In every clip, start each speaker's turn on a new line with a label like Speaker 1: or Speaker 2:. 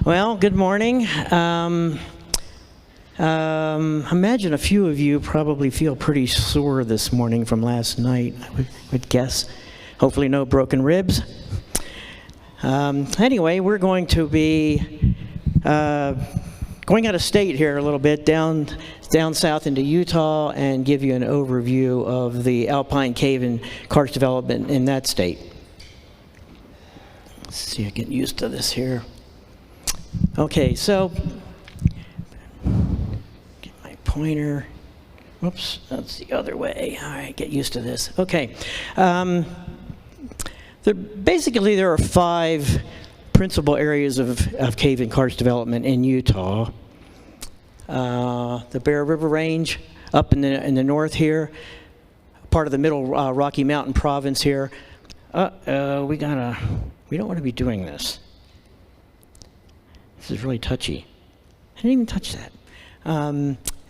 Speaker 1: Well, good morning. Imagine a few of you probably feel pretty sore this morning from last night, I would guess. Hopefully no broken ribs. Anyway, we're going to be going out of state here a little bit, down south into Utah, and give you an overview of the Alpine cave and karst development in that state. Let's see, I get used to this here. Okay, so get my pointer. Whoops, that's the other way. All right, get used to this. Okay. Basically, there are 5 principal areas of cave and karst development in Utah. The Bear River Range up in the north here, part of the middle Rocky Mountain province here. We don't want to be doing this. This is really touchy. I didn't even touch that.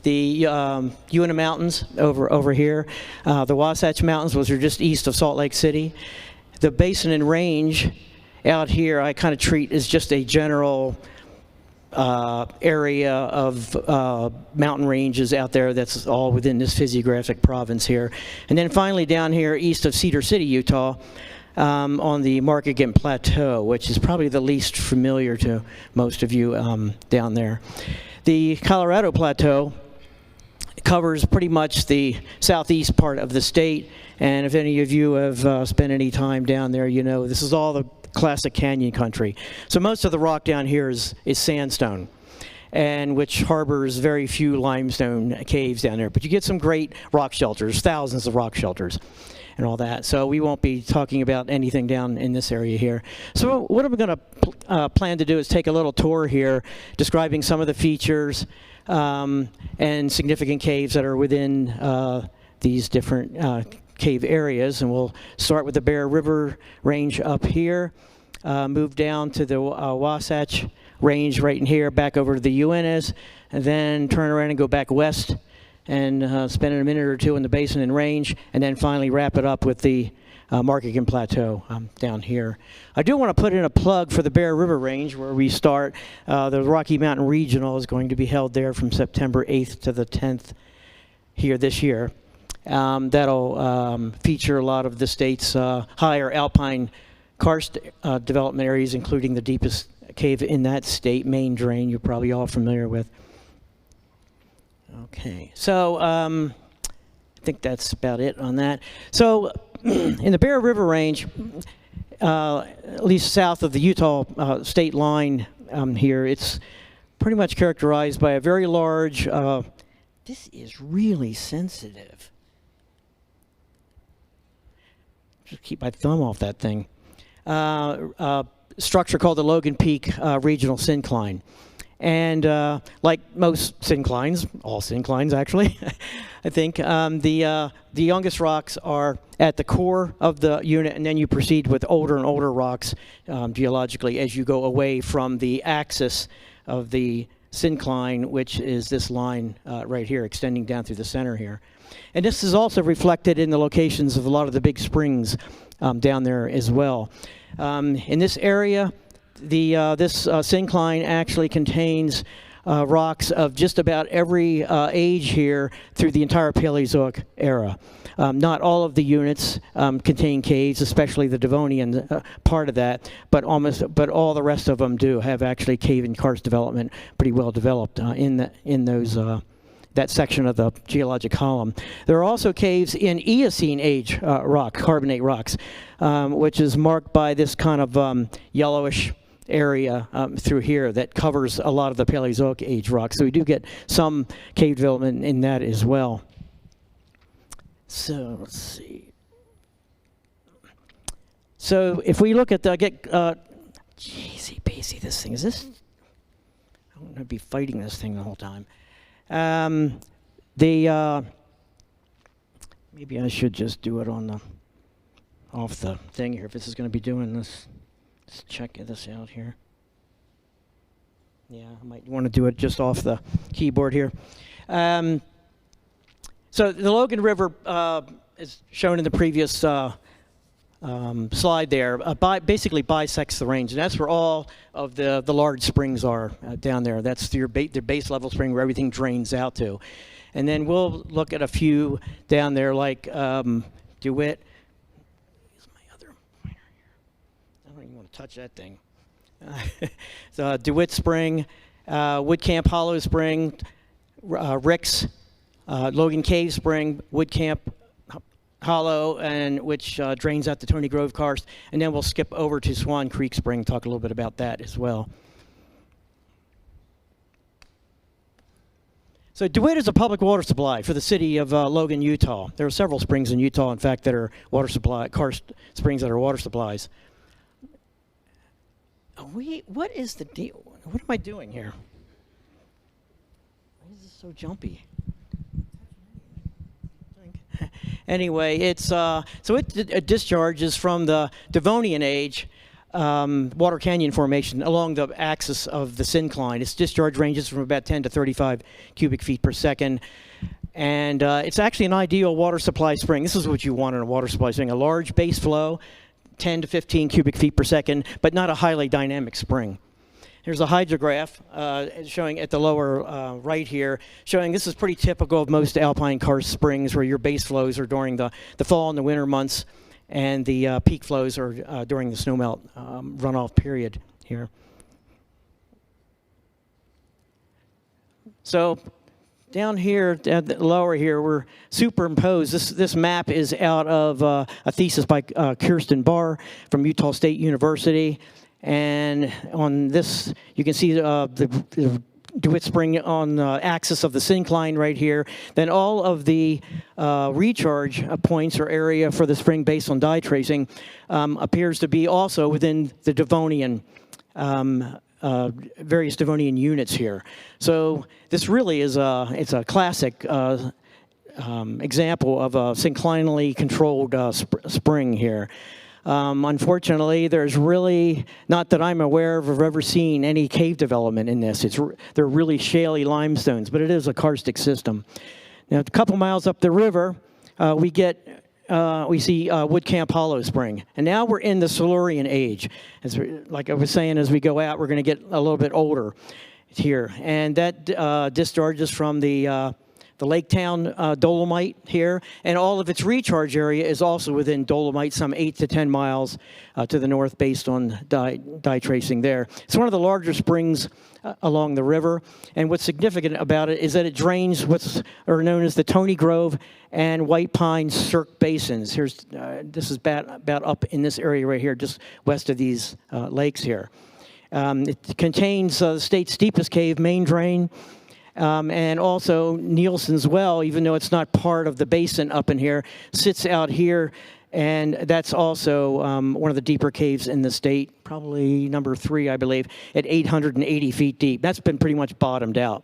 Speaker 1: The Uinta Mountains over here, the Wasatch Mountains, which are just east of Salt Lake City. The Basin and Range out here I kind of treat as just a general area of mountain ranges out there that's all within this physiographic province here. And then finally down here east of Cedar City, Utah, on the Markegan Plateau, which is probably the least familiar to most of you down there. The Colorado Plateau covers pretty much the southeast part of the state, and if any of you have spent any time down there, you know this is all the classic canyon country. So most of the rock down here is sandstone, and which harbors very few limestone caves down there. But you get some great rock shelters, thousands of rock shelters and all that. So we won't be talking about anything down in this area here. So what I'm going to plan to do is take a little tour here, describing some of the features and significant caves that are within these different cave areas. And we'll start with the Bear River Range up here, move down to the Wasatch Range right in here, back over to the Uintas, and then turn around and go back west and spend a minute or two in the Basin and Range, and then finally wrap it up with the Markegan Plateau down here. I do want to put in a plug for the Bear River Range where we start. The Rocky Mountain Regional is going to be held there from September 8th to the 10th here this year. That'll feature a lot of the state's higher alpine karst development areas, including the deepest cave in that state, Main Drain, you're probably all familiar with. Okay, so I think that's about it on that. So in the Bear River Range, at least south of the Utah state line here, it's pretty much characterized by a very large, this is really sensitive. Just keep my thumb off that thing. Structure called the Logan Peak Regional Syncline. And like most synclines, all synclines actually, I think, the youngest rocks are at the core of the unit, and then you proceed with older and older rocks geologically as you go away from the axis of the syncline, which is this line right here, extending down through the center here. And this is also reflected in the locations of a lot of the big springs down there as well. In this area, this syncline actually contains rocks of just about every age here through the entire Paleozoic era. Not all of the units contain caves, especially the Devonian part of that, but all the rest of them do have actually cave and karst development pretty well developed in those that section of the geologic column. There are also caves in Eocene age carbonate rocks, which is marked by this kind of yellowish area through here that covers a lot of the Paleozoic age rocks. So we do get some cave development in that as well. So let's see. So if we look at the jeezy pacey, this thing is this. I'm going to be fighting this thing the whole time. Maybe I should just do it on off the thing here if this is going to be doing this. Let's check this out here. Yeah, I might want to do it just off the keyboard here. So the Logan River is shown in the previous slide there basically bisects the range, and that's where all of the large springs are down there. That's their base level spring where everything drains out to. And then we'll look at a few down there like DeWitt. Here's my other pointer here. I don't even want to touch that thing. So DeWitt Spring, Wood Camp Hollow Spring, Ricks, Logan Cave Spring, Wood Camp Hollow, and which drains out to Tony Grove Karst, and then we'll skip over to Swan Creek Spring, talk a little bit about that as well. So DeWitt is a public water supply for the city of Logan, Utah. There are several springs in Utah, in fact, that are water supply, karst springs that are water supplies. What is the deal? What am I doing here? Why is this so jumpy? Anyway, it's so it discharges from the Devonian age water canyon formation along the axis of the syncline. Its discharge ranges from about 10 to 35 cubic feet per second. And it's actually an ideal water supply spring. This is what you want in a water supply spring, a large base flow, 10 to 15 cubic feet per second, but not a highly dynamic spring. Here's a hydrograph showing at the lower right here, showing this is pretty typical of most alpine karst springs where your base flows are during the fall and the winter months, and the peak flows are during the snowmelt runoff period here. So down here, at the lower here, we're superimposed. This map is out of a thesis by Kirsten Barr from Utah State University. And on this, you can see the DeWitt Spring on the axis of the syncline right here. Then all of the recharge points or area for the spring based on dye tracing appears to be also within the Devonian, various Devonian units here. So this really is it's a classic example of a synclinally controlled spring here. Unfortunately, there's really, not that I'm aware of ever seen any cave development in this. They're really shaly limestones, but it is a karstic system. Now, a couple miles up the river, we see Wood Camp Hollow Spring. And now we're in the Silurian age. Like I was saying, as we go out, we're going to get a little bit older here. And that discharges from the Lake Town dolomite here, and all of its recharge area is also within dolomite, some 8 to 10 miles to the north based on dye tracing there. It's one of the larger springs along the river, and what's significant about it is that it drains what's known as the Tony Grove and White Pine Cirque basins. This is about up in this area right here, just west of these lakes here. It contains the state's deepest cave, main drain, and also Nielsen's Well, even though it's not part of the basin up in here, sits out here, and that's also one of the deeper caves in the state, probably number 3, I believe, at 880 feet deep. That's been pretty much bottomed out.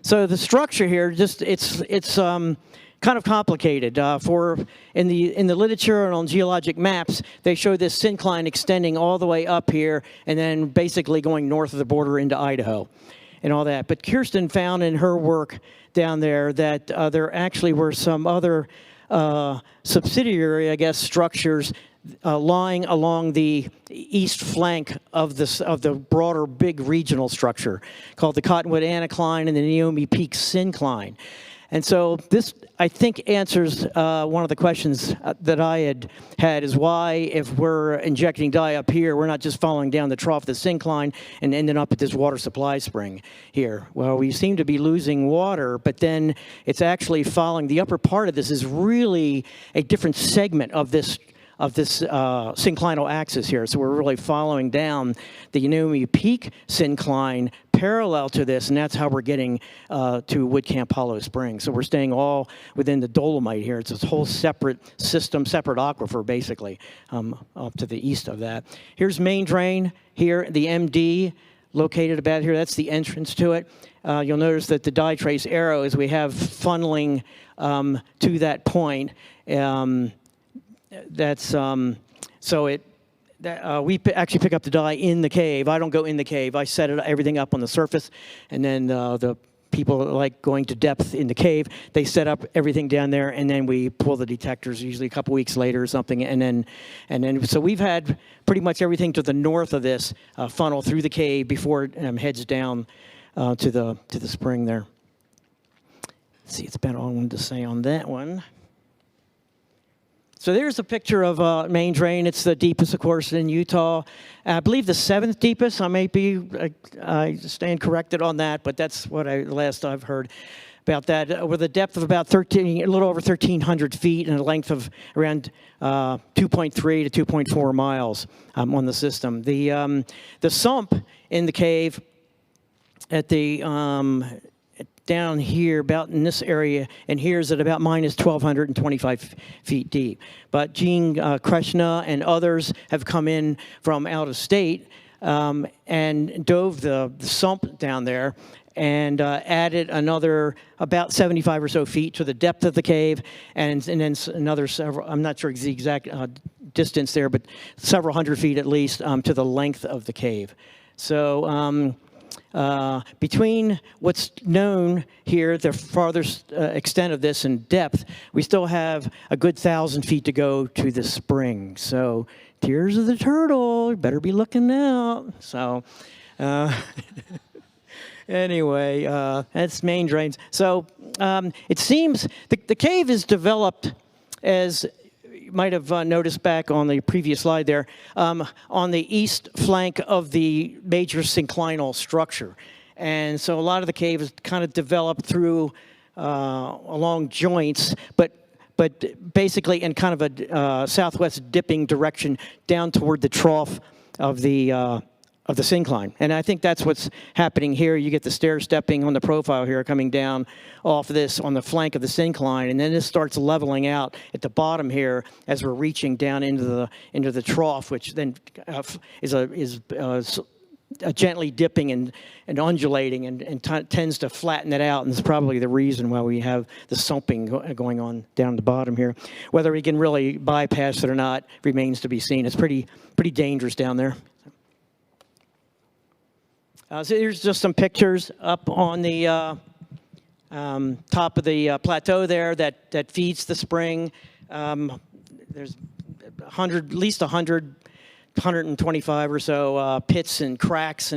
Speaker 1: So the structure here, it's kind of complicated. In the literature and on geologic maps, they show this syncline extending all the way up here, and then basically going north of the border into Idaho and all that. But Kirsten found in her work down there that there actually were some other subsidiary, I guess, structures lying along the east flank of the broader big regional structure called the Cottonwood Anticline and the Naomi Peak Syncline. And so this, I think, answers one of the questions that I had is why, if we're injecting dye up here, we're not just following down the trough of the syncline and ending up at this water supply spring here. Well, we seem to be losing water, but then it's actually following, the upper part of this is really a different segment of this synclinal axis here. So we're really following down the Naomi Peak syncline parallel to this, and that's how we're getting to Wood Camp Hollow Spring. So we're staying all within the dolomite here. It's this whole separate system, separate aquifer, basically, up to the east of that. Here's main drain here, the MD, located about here. That's the entrance to it. You'll notice that the dye trace arrows we have funneling to that point. We actually pick up the dye in the cave. I don't go in the cave. I set everything up on the surface, and then the people like going to depth in the cave. They set up everything down there, and then we pull the detectors usually a couple weeks later or something, and then so we've had pretty much everything to the north of this funnel through the cave before it heads down to the spring there. Let's see, it's about all I wanted to say on that one. So there's a picture of main drain. It's the deepest, of course, in Utah. I believe the 7th deepest. I may be I stand corrected on that, but that's what last I've heard about that. With a depth of about a little over 1,300 feet and a length of around 2.3 to 2.4 miles on the system. The sump in the cave at the down here, about in this area, and here's at about minus 1,225 feet deep. But Gene Krishna and others have come in from out of state and dove the sump down there and added another about 75 or so feet to the depth of the cave, and then another several, I'm not sure the exact distance there, but several hundred feet at least to the length of the cave. So between what's known here, the farthest extent of this in depth, we still have a good 1,000 feet to go to the spring. So, tears of the turtle, you better be looking out. So, anyway, that's main drains. So, it seems the cave is developed as you might have noticed back on the previous slide there, on the east flank of the major synclinal structure. And so a lot of the cave is kind of developed through along joints, but basically in kind of a southwest dipping direction down toward the trough of the syncline. And I think that's what's happening here. You get the stair stepping on the profile here coming down off this on the flank of the syncline, and then this starts leveling out at the bottom here as we're reaching down into the trough, which then is gently dipping and undulating and tends to flatten it out, and it's probably the reason why we have the sumping going on down the bottom here. Whether we can really bypass it or not remains to be seen. It's pretty dangerous down there. So here's just some pictures up on the top of the plateau there that feeds the spring. There's at least 125 or so pits and cracks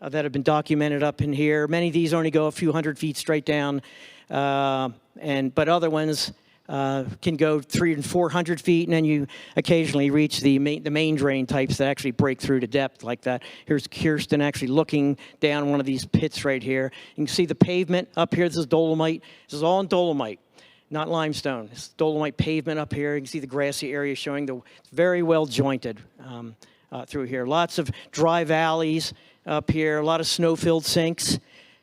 Speaker 1: that have been documented up in here. Many of these only go a few hundred feet straight down, but other ones can go 300 and 400 feet, and then you occasionally reach the main drain types that actually break through to depth like that. Here's Kirsten actually looking down one of these pits right here. You can see the pavement up here. This is dolomite. This is all in dolomite, not limestone. This is dolomite pavement up here. You can see the grassy area showing it's very well jointed through here. Lots of dry valleys up here, a lot of snow-filled sinks.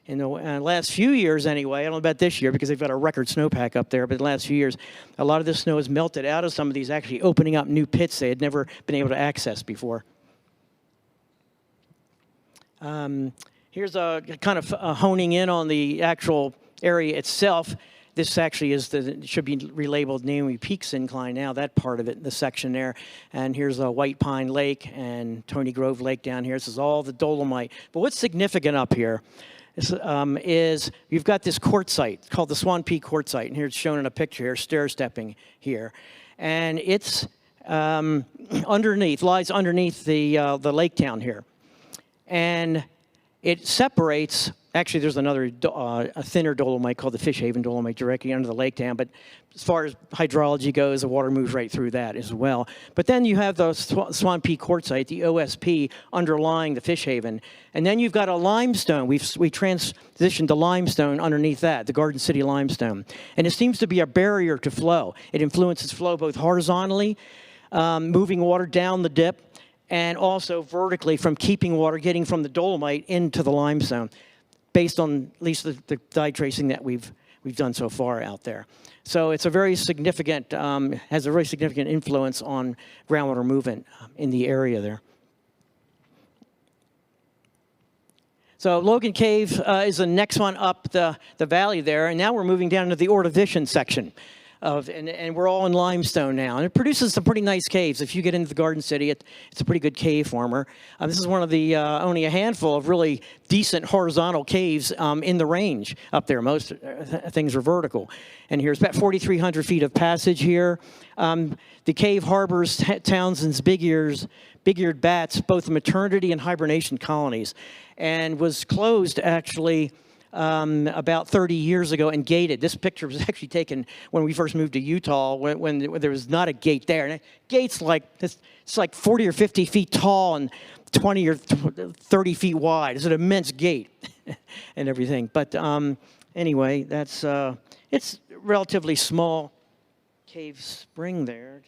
Speaker 1: In the last few years anyway, I don't know about this year because they've got a record snowpack up there, but the last few years, a lot of this snow has melted out of some of these, actually opening up new pits they had never been able to access before. Here's a kind of honing in on the actual area itself. This actually should be relabeled Naomi Peak Syncline now, that part of it, the section there. And here's a White Pine Lake and Tony Grove Lake down here. This is all the dolomite. But what's significant up here is you've got this quartzite called the Swan Peak quartzite, and here it's shown in a picture here, stair stepping here, and it's lies underneath the lake town here, and it separates. Actually, there's another a thinner dolomite called the Fish Haven dolomite directly under the lake town, but as far as hydrology goes, the water moves right through that as well. But then you have the Swan Peak quartzite, the OSP, underlying the Fish Haven, and then you've got a limestone. We transitioned to limestone underneath that, the Garden City limestone, and it seems to be a barrier to flow. It influences flow both horizontally, moving water down the dip, and also vertically from keeping water getting from the dolomite into the limestone, based on at least the dye tracing that we've done so far out there. So it's a very significant, has a very significant influence on groundwater movement in the area there. So Logan Cave is the next one up the valley there, and now we're moving down to the Ordovician section. and we're all in limestone now. And it produces some pretty nice caves. If you get into the Garden City, it's a pretty good cave former. This is one of the only a handful of really decent horizontal caves in the range up there. Most things are vertical. And here's about 4,300 feet of passage here. The cave harbors Townsend's big-eared bats, both maternity and hibernation colonies, and was closed actually about 30 years ago and gated. This picture was actually taken when we first moved to Utah when there was not a gate there. And a gate's like, it's like 40 or 50 feet tall and 20 or 30 feet wide. It's an immense gate and everything. But anyway, that's it's relatively small cave spring there.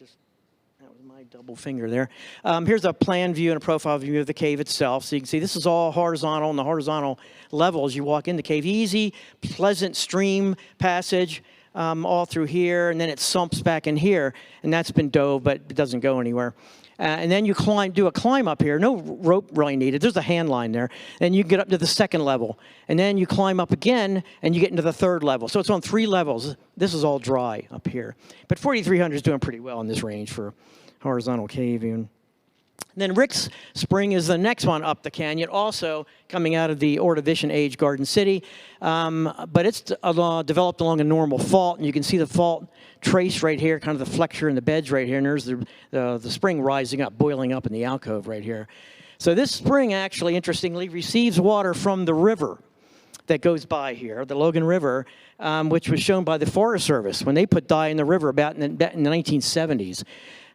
Speaker 1: That was my double finger there. Here's a plan view and a profile view of the cave itself. So you can see this is all horizontal, and the horizontal level as you walk in the cave. Easy, pleasant stream passage all through here, and then it sumps back in here. And that's been dove, but it doesn't go anywhere. And then you do a climb up here. No rope really needed. There's a hand line there. And you get up to the second level. And then you climb up again, and you get into the third level. So it's on 3 levels. This is all dry up here. But 4,300 is doing pretty well in this range for horizontal caving. And then Rick's Spring is the next one up the canyon, also coming out of the Ordovician Age Garden City. But it's developed along a normal fault, and you can see the fault trace right here, kind of the flexure in the beds right here, and there's the spring rising up, boiling up in the alcove right here. So this spring actually, interestingly, receives water from the river that goes by here, the Logan River, which was shown by the Forest Service when they put dye in the river about in the 1970s.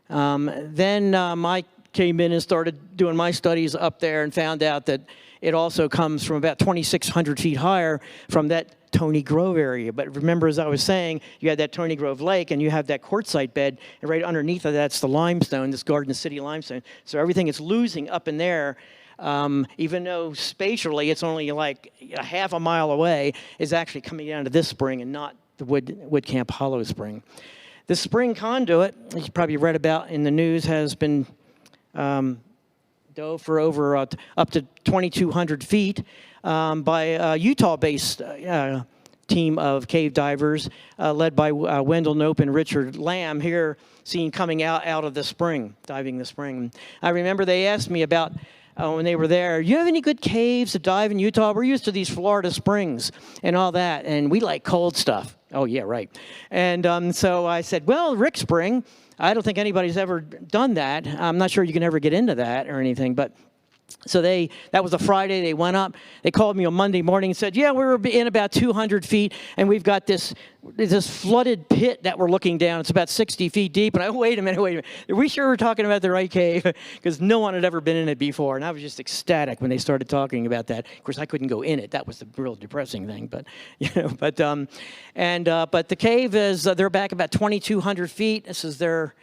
Speaker 1: Then I came in and started doing my studies up there and found out that it also comes from about 2,600 feet higher from that Tony Grove area. But remember, as I was saying, you had that Tony Grove Lake, and you have that quartzite bed, and right underneath of that's the limestone, this Garden City limestone. So everything is losing up in there, even though spatially it's only like a half a mile away, is actually coming down to this spring and not the Wood Camp Hollow spring. The spring conduit, as you probably read about in the news, has been dove for over up to 2,200 feet by a Utah-based team of cave divers led by Wendell Knope and Richard Lamb, here seen coming out of the spring, diving the spring. I remember they asked me about when they were there, you have any good caves to dive in Utah? We're used to these Florida springs and all that, and we like cold stuff. Oh, yeah, right. And so I said, well, Rick Spring, I don't think anybody's ever done that. I'm not sure you can ever get into that or anything, but so that was a Friday. They went up. They called me on Monday morning and said, yeah, we're in about 200 feet, and we've got this flooded pit that we're looking down. It's about 60 feet deep. And wait a minute. Are we sure we're talking about the right cave? Because no one had ever been in it before. And I was just ecstatic when they started talking about that. Of course, I couldn't go in it. That was the real depressing thing. But, but the cave is, they're back about 2,200 feet. This is their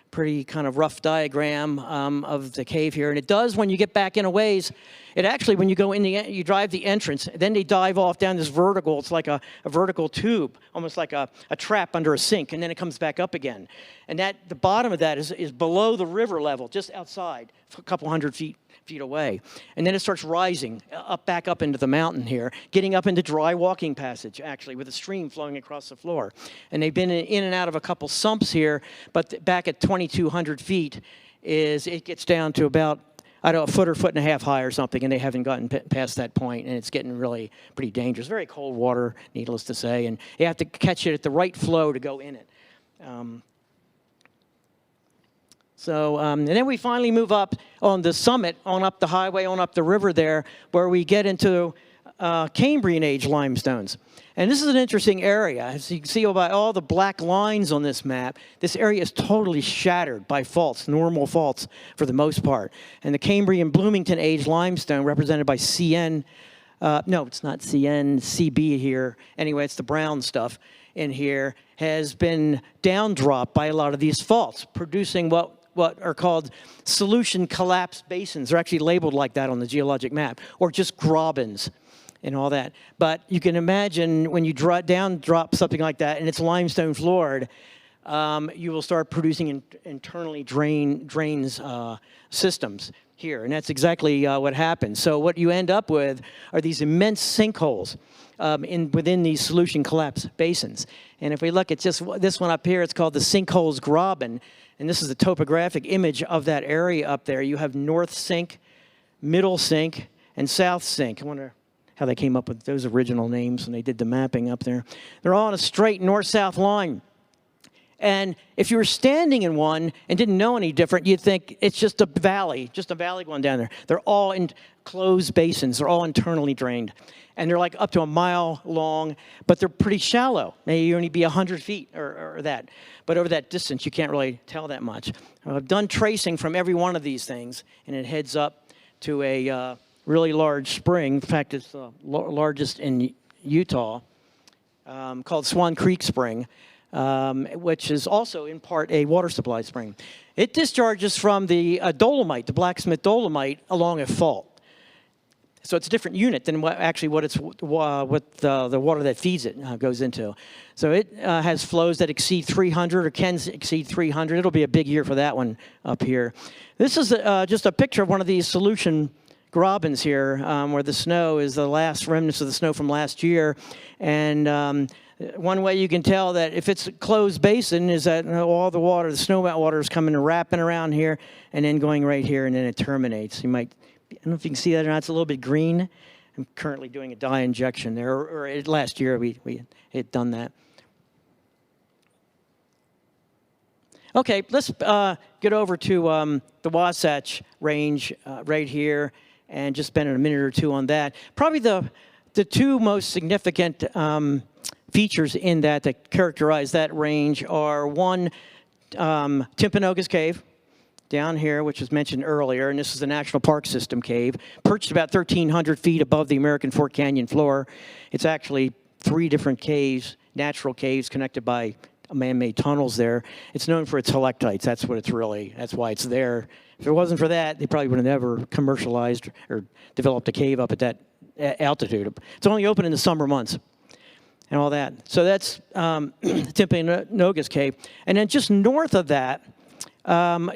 Speaker 1: pretty kind of rough diagram of the cave here. And it does, when you get back in a ways, it actually, when you go in you drive the entrance, then they dive off down this vertical. It's like a vertical tube, almost like a trap under a sink, and then it comes back up again. And the bottom of that is below the river level, just outside, a couple hundred feet away. And then it starts rising back up into the mountain here, getting up into dry walking passage, actually, with a stream flowing across the floor. And they've been in and out of a couple sumps here, but back at 2,200 feet, it gets down to about, I don't know, a foot or foot and a half high or something, and they haven't gotten past that point, and it's getting really pretty dangerous. Very cold water, needless to say, and you have to catch it at the right flow to go in it. And then we finally move up on the summit, on up the highway, on up the river there, where we get into Cambrian age limestones. And this is an interesting area. As you can see by all the black lines on this map, this area is totally shattered by faults, normal faults for the most part. And the Cambrian Bloomington age limestone, represented by CN, no, it's not CN, CB here. Anyway, it's the brown stuff in here, has been downdropped by a lot of these faults, producing what are called solution collapse basins. They're actually labeled like that on the geologic map, or just grobens and all that. But you can imagine when you drop something like that and it's limestone floored, you will start producing internally drains systems. here, and that's exactly what happens. So what you end up with are these immense sinkholes within these solution collapse basins. And if we look at just this one up here, it's called the sinkholes Graben, and this is a topographic image of that area up there. You have North Sink, Middle Sink, and South Sink. I wonder how they came up with those original names when they did the mapping up there. They're all on a straight north-south line. And if you were standing in one and didn't know any different, you'd think it's just a valley going down there. They're all in closed basins. They're all internally drained. And they're like up to a mile long, but they're pretty shallow. Maybe only be 100 feet or that. But over that distance, you can't really tell that much. I've done tracing from every one of these things, and it heads up to a really large spring. In fact, it's the largest in Utah, called Swan Creek Spring, which is also in part a water supply spring. It discharges from the dolomite, the Blacksmith dolomite, along a fault. So it's a different unit than what the water that feeds it goes into. So it has flows that exceed 300 or can exceed 300. It'll be a big year for that one up here. This is just a picture of one of these solution grabens here, where the snow is the last remnants of the snow from last year. And one way you can tell that if it's a closed basin is that all the water, the snowmelt water, is coming and wrapping around here and then going right here, and then it terminates. You might, I don't know if you can see that or not. It's a little bit green. I'm currently doing a dye injection there. Or last year we had done that. Okay, let's get over to the Wasatch Range right here and just spend a minute or two on that. Probably the two most significant features in that characterize that range are, one, Timpanogos Cave down here, which was mentioned earlier, and this is the National Park System cave, perched about 1,300 feet above the American Fork Canyon floor. It's actually 3 different caves, natural caves connected by man-made tunnels there. It's known for its stalactites. That's why it's there. If it wasn't for that, they probably would have never commercialized or developed a cave up at that altitude. It's only open in the summer months and all that. So that's Timpanogos Cave. And then just north of that,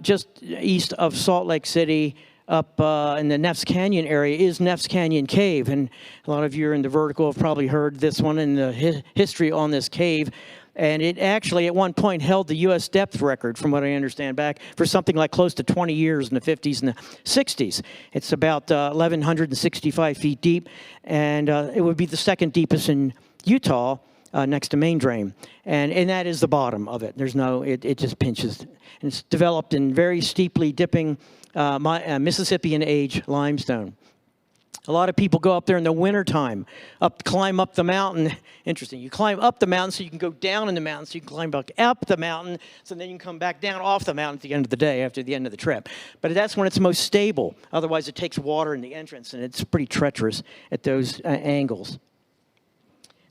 Speaker 1: just east of Salt Lake City, up in the Neffs Canyon area, is Neffs Canyon Cave. And a lot of you are in the vertical have probably heard this one and the history on this cave. And it actually, at one point, held the U.S. depth record, from what I understand, back for something like close to 20 years in the 50s and the 60s. It's about 1,165 feet deep, and it would be the second deepest in Utah, next to Main Drain. And that is the bottom of it. There's no, it just pinches. And it's developed in very steeply dipping Mississippian age limestone. A lot of people go up there in the wintertime, climb up the mountain. Interesting. You climb up the mountain so you can go down in the mountain, so you can climb back up the mountain, so then you can come back down off the mountain at the end of the day, after the end of the trip. But that's when it's most stable. Otherwise, it takes water in the entrance, and it's pretty treacherous at those angles.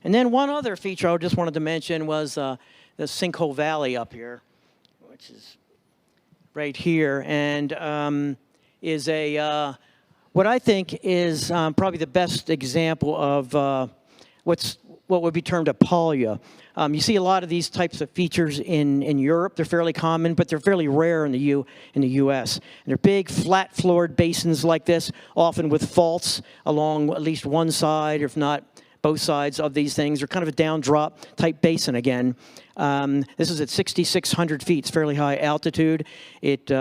Speaker 1: And then one other feature I just wanted to mention was the Sinkhole Valley up here, which is right here, and is a what I think is probably the best example of what would be termed a polia. You see a lot of these types of features in Europe. They're fairly common, but they're fairly rare in the U.S. And they're big, flat-floored basins like this, often with faults along at least one side, or if not both sides of these things. They're kind of a down-drop type basin again. This is at 6,600 feet. It's fairly high altitude. It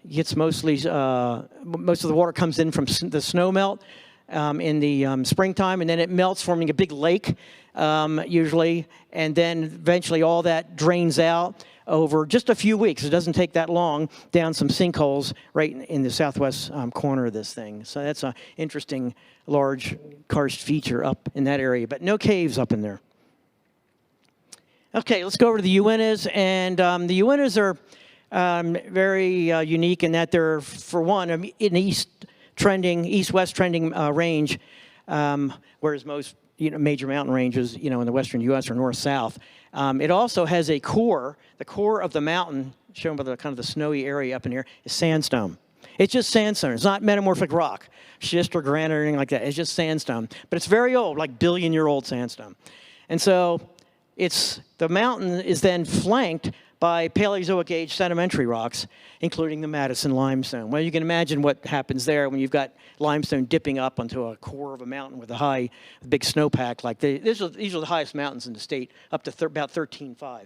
Speaker 1: gets most of the water comes in from the snowmelt in the springtime, and then it melts, forming a big lake usually, and then eventually all that drains out over just a few weeks. It doesn't take that long, down some sinkholes right in the southwest corner of this thing. So that's an interesting large karst feature up in that area, but no caves up in there. Okay, let's go over to the Uintas, and the Uintas are very unique in that they're, for one, an east-west trending range, whereas most major mountain ranges in the western U.S. are north-south. It also has a core. The core of the mountain, shown by the kind of the snowy area up in here, is sandstone. It's just sandstone. It's not metamorphic rock, schist or granite or anything like that. It's just sandstone. But it's very old, like billion-year-old sandstone. And so the mountain is then flanked by Paleozoic age sedimentary rocks, including the Madison limestone. Well, you can imagine what happens there when you've got limestone dipping up onto a core of a mountain with a big snowpack. Like these are the highest mountains in the state, up to about 13.5.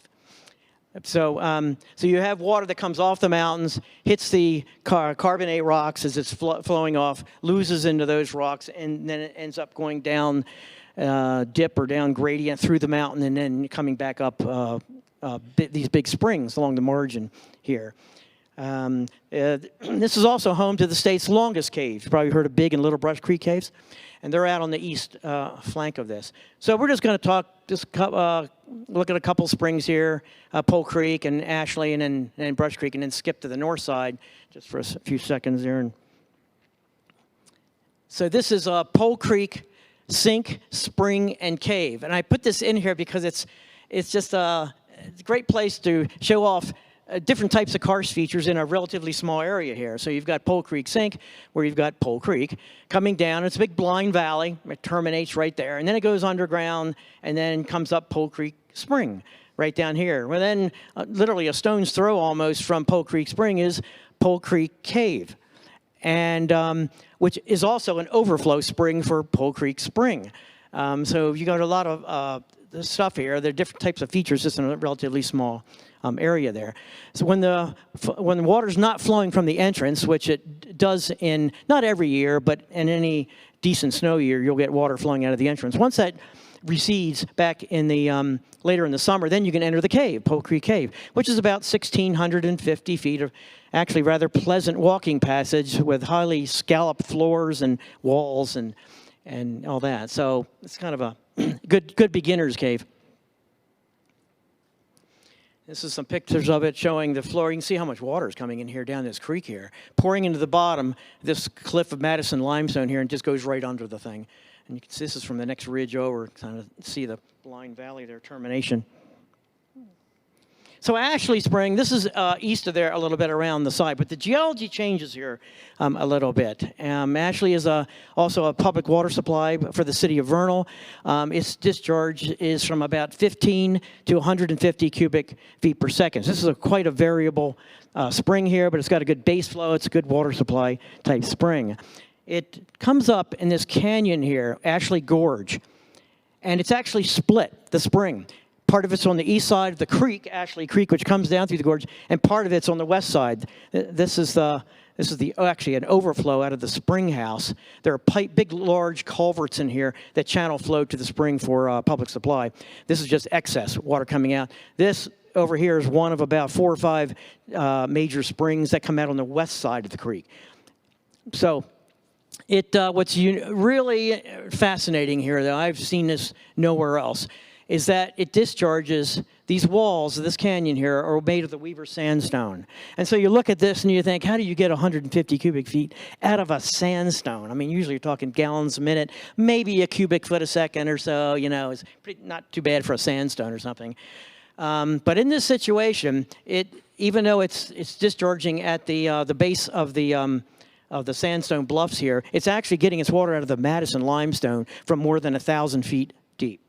Speaker 1: So, so you have water that comes off the mountains, hits the carbonate rocks as it's flowing off, loses into those rocks, and then it ends up going down dip or down gradient through the mountain, and then coming back up these big springs along the margin here. This is also home to the state's longest caves. You've probably heard of Big and Little Brush Creek caves, and they're out on the east flank of this. So we're just going to look at a couple springs here, Pole Creek and Ashley, and then Brush Creek, and then skip to the north side just for a few seconds there. So this is Pole Creek Sink, Spring, and Cave, and I put this in here because it's just a great place to show off different types of karst features in a relatively small area here. So you've got Pole Creek Sink, where you've got Pole Creek coming down. It's a big blind valley. It terminates right there. And then it goes underground and then comes up Pole Creek Spring right down here. Well, then literally a stone's throw almost from Pole Creek Spring is Pole Creek Cave, and which is also an overflow spring for Pole Creek Spring. So you got a lot of the stuff here. There are different types of features just in a relatively small area there. So when the water's not flowing from the entrance, which it does in not every year, but in any decent snow year, you'll get water flowing out of the entrance. Once that recedes back in the later in the summer, then you can enter the cave, Pole Creek Cave, which is about 1,650 feet of actually rather pleasant walking passage with highly scalloped floors and walls and all that. So it's kind of a good beginner's cave. This is some pictures of it showing the floor. You can see how much water is coming in here down this creek here, pouring into the bottom, this cliff of Madison limestone here, and just goes right under the thing. And you can see this is from the next ridge over, kind of see the blind valley there, termination. So Ashley Spring, this is east of there a little bit around the side, but the geology changes here a little bit. Ashley is also a public water supply for the city of Vernal. Its discharge is from about 15 to 150 cubic feet per second. So this is quite a variable spring here, but it's got a good base flow. It's a good water supply type spring. It comes up in this canyon here, Ashley Gorge, and it's actually split, the spring. Part of it's on the east side of the creek, Ashley Creek, which comes down through the gorge, and part of it's on the west side. This is actually an overflow out of the spring house. There are big, large culverts in here that channel flow to the spring for public supply. This is just excess water coming out. This over here is one of about 4 or 5 major springs that come out on the west side of the creek. So what's really fascinating here, though, I've seen this nowhere else, is that it discharges, these walls of this canyon here are made of the Weaver sandstone. And so you look at this and you think, how do you get 150 cubic feet out of a sandstone? I mean, usually you're talking gallons a minute, maybe a cubic foot a second or so, you know, it's not too bad for a sandstone or something. But in this situation, even though it's discharging at the base of the sandstone bluffs here, it's actually getting its water out of the Madison limestone from more than 1,000 feet deep.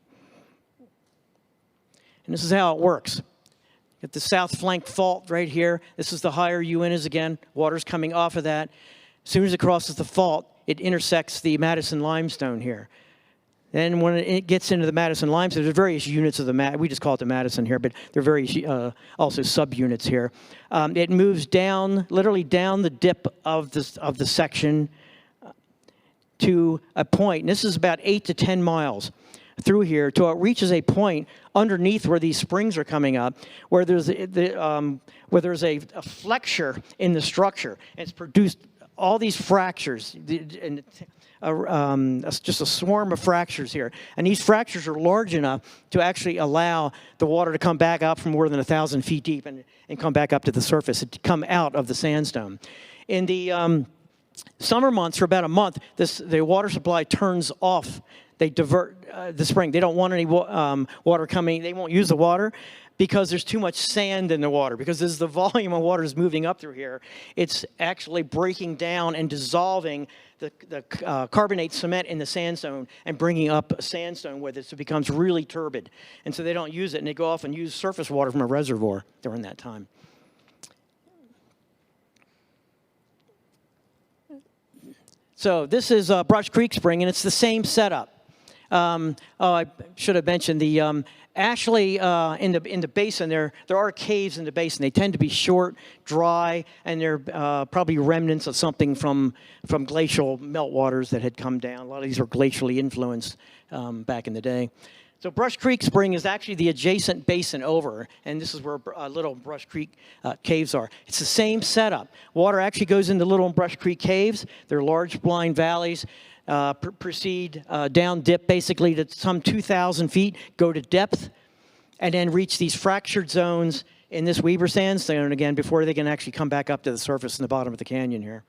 Speaker 1: And this is how it works. Get the south flank fault right here. This is the higher Uintas again. Water's coming off of that. As soon as it crosses the fault, it intersects the Madison limestone here. Then when it gets into the Madison limestone, there's various units of we just call it the Madison here, but there are various also subunits here. It moves down, literally down the dip of the section to a point. And this is about 8 to 10 miles through here till it reaches a point underneath where these springs are coming up, where there's a flexure in the structure. And it's produced all these fractures, and just a swarm of fractures here. And these fractures are large enough to actually allow the water to come back up from more than 1,000 feet deep and come back up to the surface and to come out of the sandstone. In the summer months, for about a month, the water supply turns off. They divert the spring. They don't want any water coming. They won't use the water because there's too much sand in the water. Because as the volume of water is moving up through here, it's actually breaking down and dissolving the carbonate cement in the sandstone and bringing up sandstone with it, so it becomes really turbid. And so they don't use it, and they go off and use surface water from a reservoir during that time. So this is Brush Creek Spring, and it's the same setup. I should have mentioned the actually in the basin there are caves in the basin. They tend to be short, dry, and they're probably remnants of something from glacial meltwaters that had come down. A lot of these are glacially influenced back in the day. So Brush Creek Spring is actually the adjacent basin over, and this is where Little Brush Creek caves are. It's the same setup. Water actually goes into Little Brush Creek caves. They're large blind valleys. Proceed down dip basically to some 2,000 feet, go to depth, and then reach these fractured zones in this Weber sandstone again before they can actually come back up to the surface in the bottom of the canyon here.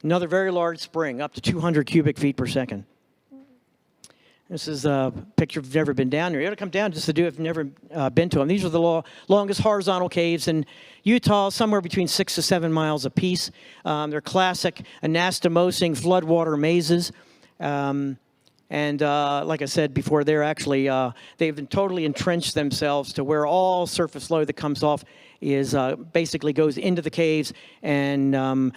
Speaker 1: Another very large spring, up to 200 cubic feet per second. This is a picture if you've never been down here. You ought to come down just to do it if you've never been to them. These are the longest horizontal caves in Utah, somewhere between 6 to 7 miles apiece. They're classic anastomosing floodwater mazes. Like I said before, they're actually, they've totally entrenched themselves to where all surface flow that comes off is basically goes into the caves, and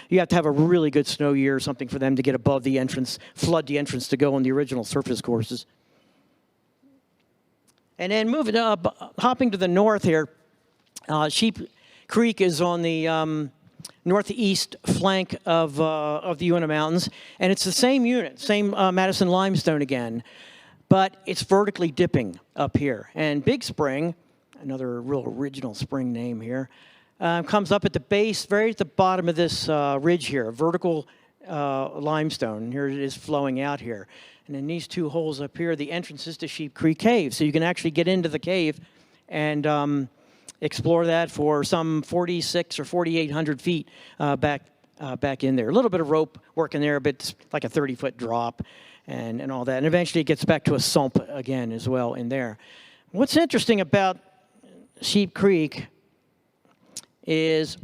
Speaker 1: you have to have a really good snow year or something for them to get above the entrance, flood the entrance to go on the original surface courses. And then moving up, hopping to the north here, Sheep Creek is on the northeast flank of the Uinta Mountains, and it's the same unit, same Madison limestone again, but it's vertically dipping up here. And Big Spring, another real original spring name here, comes up at the base, very at the bottom of this ridge here, a vertical limestone. And here it is flowing out here. And then these two holes up here, the entrances to Sheep Creek Cave. So you can actually get into the cave and explore that for some 4,600 or 4,800 feet back in there. A little bit of rope work in there, but it's like a 30-foot drop and all that. And eventually it gets back to a sump again as well in there. What's interesting about Sheep Creek is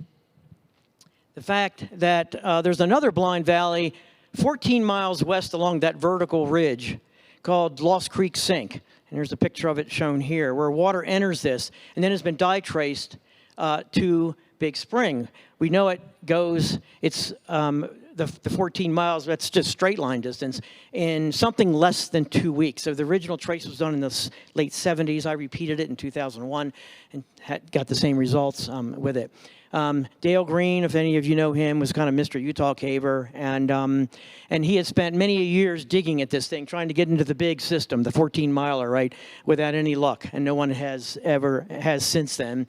Speaker 1: the fact that there's another blind valley 14 miles west along that vertical ridge called Lost Creek Sink. And there's a picture of it shown here, where water enters this and then has been dye traced to Big Spring. We know it goes, it's the 14 miles, that's just straight line distance, in something less than 2 weeks. So the original trace was done in the late 70s. I repeated it in 2001 and got the same results with it. Dale Green, if any of you know him, was kind of Mr. Utah caver, and he had spent many years digging at this thing, trying to get into the big system, the 14-miler, right, without any luck, and no one has since then,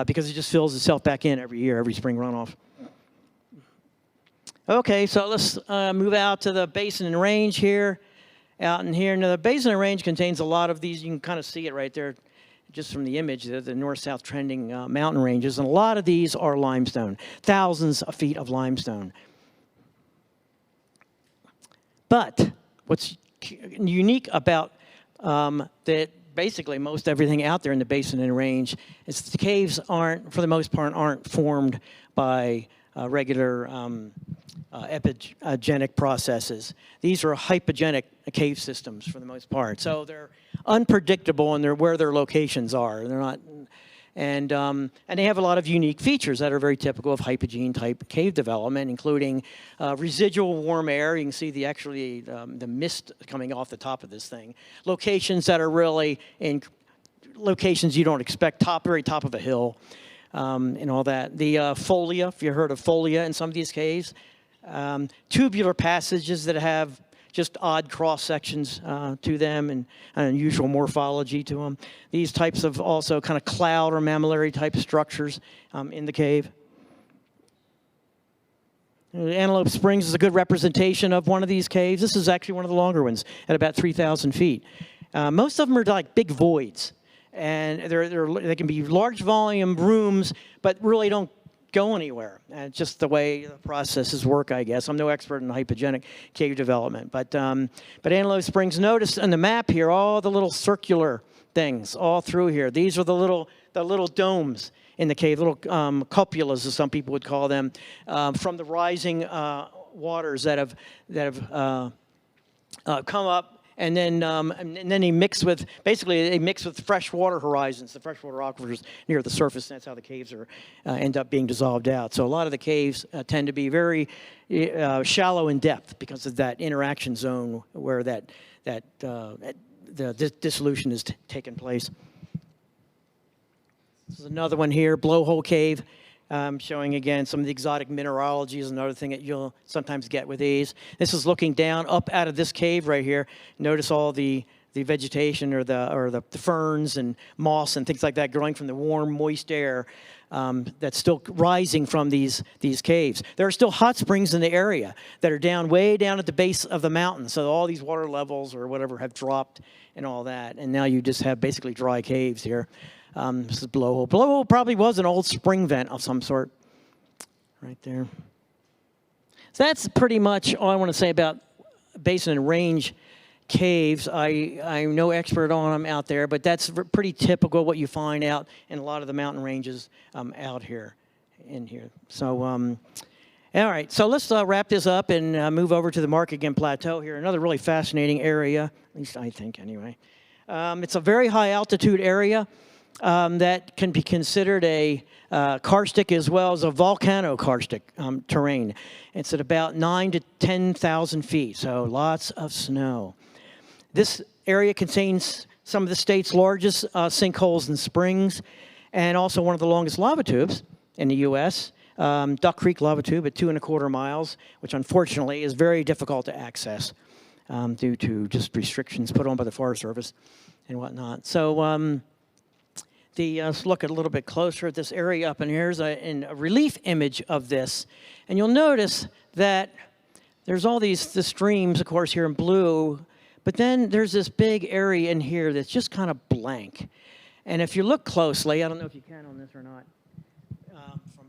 Speaker 1: because it just fills itself back in every year, every spring runoff. Okay, so let's move out to the basin and range here, out in here. Now, the basin and range contains a lot of these. You can kind of see it right there, just from the image, the north-south trending mountain ranges, and a lot of these are limestone, thousands of feet of limestone. But what's unique about that basically most everything out there in the basin and range is the caves aren't, for the most part, aren't formed by regular epigenic processes. These are hypogenic cave systems for the most part. So they're unpredictable in where their locations are. They're not, and they have a lot of unique features that are very typical of hypogene type cave development, including residual warm air. You can see the mist coming off the top of this thing. Locations that are really in locations you don't expect, very top of a hill. And all that. The folia, if you heard of folia in some of these caves. Tubular passages that have just odd cross sections to them and unusual morphology to them. These types of also kind of cloud or mammillary type structures in the cave. Antelope Springs is a good representation of one of these caves. This is actually one of the longer ones at about 3,000 feet. Most of them are like big voids. And they can be large volume rooms, but really don't go anywhere. And it's just the way the processes work, I guess. I'm no expert in hypogenic cave development. But Antelope Springs, notice on the map here, all the little circular things all through here. These are the little domes in the cave, little cupulas, as some people would call them, from the rising waters that have come up. And then they mix with, basically they mix with freshwater horizons, the freshwater aquifers near the surface, and that's how the caves are end up being dissolved out. So a lot of the caves tend to be very shallow in depth because of that interaction zone where the dissolution is taking place. This is another one here, Blowhole Cave. Showing again some of the exotic mineralogy is another thing that you'll sometimes get with these. This is looking down up out of this cave right here. Notice all the vegetation or the ferns and moss and things like that growing from the warm, moist air that's still rising from these caves. There are still hot springs in the area that are way down at the base of the mountain. So all these water levels or whatever have dropped and all that. And now you just have basically dry caves here. This is Blowhole. Blowhole probably was an old spring vent of some sort, right there. So that's pretty much all I want to say about basin and range caves. I'm no expert on them out there, but that's pretty typical what you find out in a lot of the mountain ranges out here, in here. So, all right, so let's wrap this up and move over to the Markagen Plateau here, another really fascinating area, at least I think anyway. It's a very high altitude area. That can be considered a karstic as well as a volcano-karstic terrain. It's at about 9,000 to 10,000 feet, so lots of snow. This area contains some of the state's largest sinkholes and springs, and also one of the longest lava tubes in the U.S., Duck Creek Lava Tube at 2¼ miles, which unfortunately is very difficult to access due to just restrictions put on by the Forest Service and whatnot. So, let's look at a little bit closer at this area up in here. Here's a relief image of this. And you'll notice that there's all the streams, of course, here in blue. But then there's this big area in here that's just kind of blank. And if you look closely, I don't know if you can on this or not, from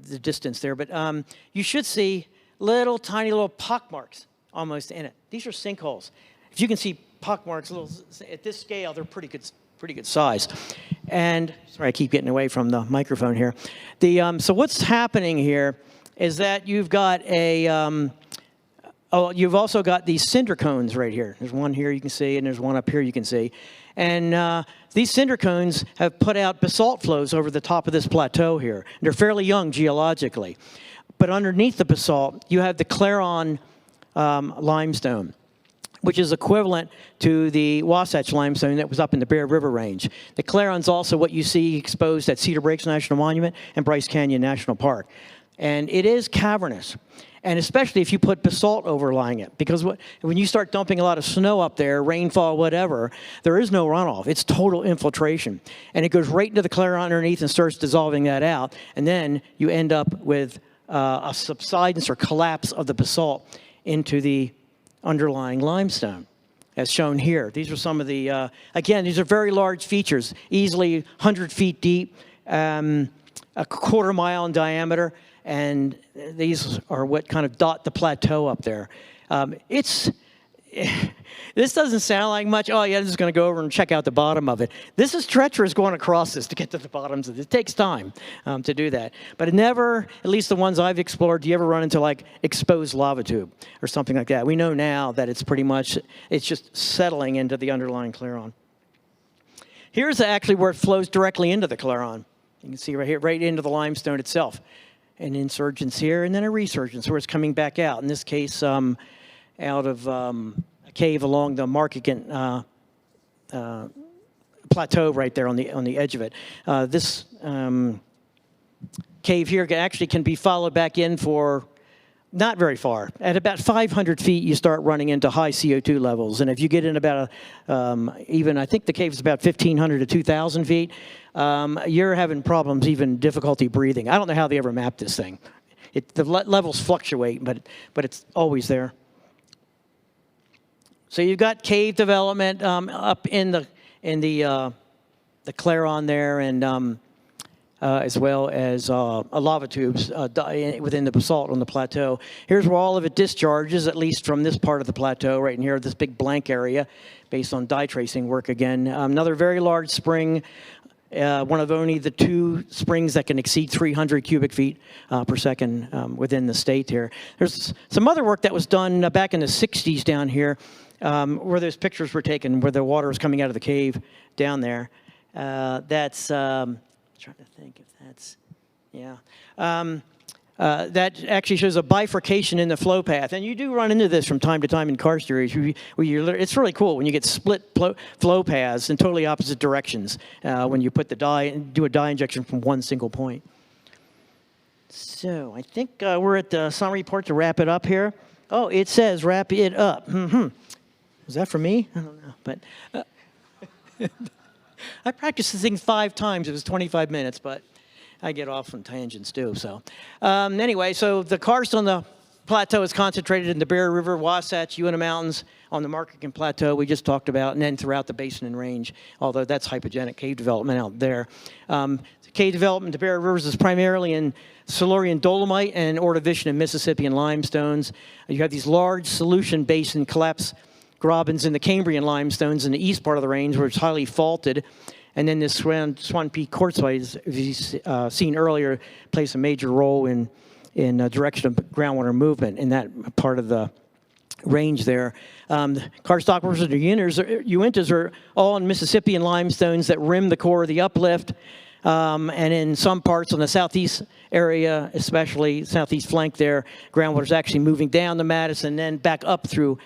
Speaker 1: the distance there, but you should see tiny little pock marks almost in it. These are sinkholes. If you can see pock marks at this scale, they're pretty good size. And sorry, I keep getting away from the microphone here. So what's happening here is that you've got you've also got these cinder cones right here. There's one here you can see, and there's one up here you can see. And these cinder cones have put out basalt flows over the top of this plateau here. They're fairly young geologically. But underneath the basalt, you have the Claron limestone, which is equivalent to the Wasatch limestone that was up in the Bear River Range. The Claron's also what you see exposed at Cedar Breaks National Monument and Bryce Canyon National Park. And it is cavernous, and especially if you put basalt overlying it, because when you start dumping a lot of snow up there, rainfall, whatever, there is no runoff. It's total infiltration. And it goes right into the Claron underneath and starts dissolving that out, and then you end up with a subsidence or collapse of the basalt into the underlying limestone, as shown here. These are some of the, again, these are very large features, easily 100 feet deep, a 1/4 mile in diameter, and these are what kind of dot the plateau up there. This doesn't sound like much. Oh, yeah, I'm just going to go over and check out the bottom of it. This is treacherous going across this to get to the bottoms of it. It takes time to do that. But it never, at least the ones I've explored, do you ever run into like exposed lava tube or something like that? We know now that it's pretty much, it's just settling into the underlying Claron. Here's actually where it flows directly into the Claron. You can see right here, right into the limestone itself. An insurgence here, and then a resurgence where it's coming back out. In this case, out of a cave along the Markagen plateau right there on the edge of it. This cave here actually can be followed back in for not very far. At about 500 feet, you start running into high CO2 levels. And if you get in about, even I think the cave is about 1,500 to 2,000 feet, you're having problems, even difficulty breathing. I don't know how they ever mapped this thing. The levels fluctuate, but it's always there. So you've got cave development up in the Claron there, and as well as lava tubes within the basalt on the plateau. Here's where all of it discharges, at least from this part of the plateau right in here, this big blank area, based on dye tracing work again. Another very large spring one of only the 2 springs that can exceed 300 cubic feet per second within the state here. There's some other work that was done back in the 60s down here where those pictures were taken, where the water was coming out of the cave down there. That's, trying to think if that's, yeah. That actually shows a bifurcation in the flow path. And you do run into this from time to time in karst areas. It's really cool when you get split flow paths in totally opposite directions when you put do a dye injection from one single point. So I think we're at the summary part to wrap it up here. Oh, it says wrap it up. Was that for me? I don't know. But I practiced this thing 5 times. It was 25 minutes, but I get off on tangents too. So anyway, so the karst on the plateau is concentrated in the Bear River, Wasatch, Uinta Mountains, on the Markegan Plateau we just talked about, and then throughout the basin and range, although that's hypogenic cave development out there. Cave development in the Bear Rivers is primarily in Silurian dolomite and Ordovician and Mississippian limestones. You have these large solution basin collapse grabens in the Cambrian limestones in the east part of the range, where it's highly faulted. And then this Swan Peak quartzite, as you've seen earlier, plays a major role in direction of groundwater movement in that part of the range there. Karst aquifers and Uintas are all in Mississippian limestones that rim the core of the uplift. And in some parts on the southeast area, especially southeast flank there, groundwater is actually moving down the Madison and then back up through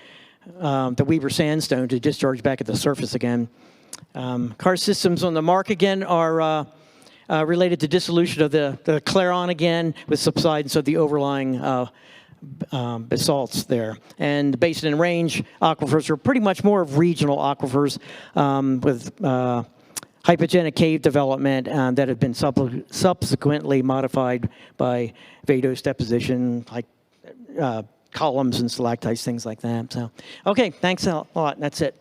Speaker 1: the Weaver Sandstone to discharge back at the surface again. Karst systems on the Markegan are related to dissolution of the Claron again with subsidence of the overlying basalts there. And the basin and range aquifers are pretty much more of regional aquifers with hypogenic cave development that have been subsequently modified by vadose deposition, like columns and stalactites, things like that. So, okay, thanks a lot. That's it.